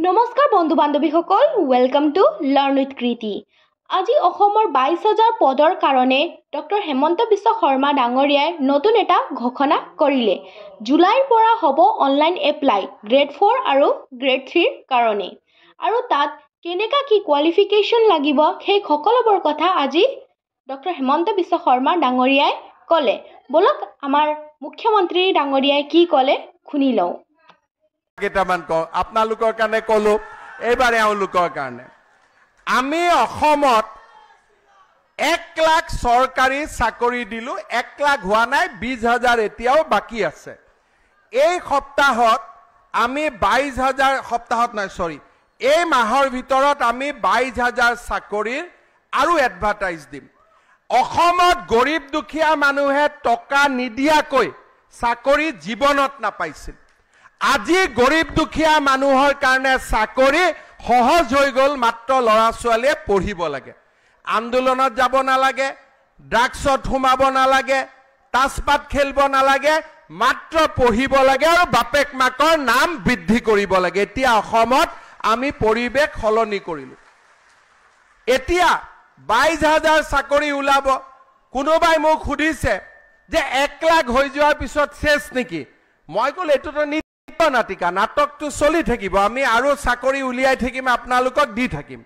নমস্কাৰ বন্ধু বান্ধৱীসকল, welcome to learn with কৃতি। আজি অসমৰ 22,000 পদৰ কাৰণে ডক্টৰ হেমন্ত বিশ্ব শৰ্মা ডাঙৰীয়াই নতুন এটা ঘোষণা কৰিলে। জুলাইৰ পৰা হ'ব অনলাইন এপ্লাই গ্ৰেড 4 আৰু গ্ৰেড 3 কাৰণে। আৰু তাত কেনেকা কি কোৱালিফিকেশ্যন লাগিব সেই সকলোবোৰ কথা আজি ডক্টৰ হেমন্ত বিশ্ব শৰ্মা ডাঙৰীয়াই ক'লে। বলক আমাৰ মুখ্যমন্ত্ৰী ডাঙৰীয়াই কি ক'লে শুনি লওঁ। কেইটামান আপোনালোকৰ কাৰণে ক'লো, এইবাৰ এওঁলোকৰ কাৰণে আমি অসমত 1 লাখ চৰকাৰী চাকৰি দিলো। 1 লাখ হোৱা নাই, 20,000 এতিয়াও বাকী আছে। এই সপ্তাহত আমি 22,000 সপ্তাহত নাই সৰি এই মাহৰ ভিতৰত আমি 22,000 চাকৰিৰ আৰু এডভাৰটাইজ দিম। অসমত গৰীব দুখীয়া মানুহে টকা নিদিয়াকৈ চাকৰি জীৱনত নাপাইছিল। আজি গৰীব দুখীয়া মানুহৰ কাৰণে চাকৰি সহজ হৈ গ'ল। মাত্ৰ ল'ৰা ছোৱালীয়ে পঢ়িব লাগে, আন্দোলনত যাব নালাগে, ড্ৰাগছত সোমাব নালাগে, তাচপাত খেলিব নালাগে, মাত্ৰ পঢ়িব লাগে আৰু বাপেক মাকৰ নাম বৃদ্ধি কৰিব লাগে। এতিয়া অসমত আমি পৰিৱেশ সলনি কৰিলো। এতিয়া 22,000 চাকৰি ওলাব। কোনোবাই মোক সুধিছে যে 1 লাখ হৈ যোৱাৰ পিছত শেষ নেকি? মই ক'লো এইটোতো নাটিকা, নাটকটো চলি থাকিব। আমি আৰু চাকৰি উলিয়াই থাকিম, আপোনালোকক দি থাকিম।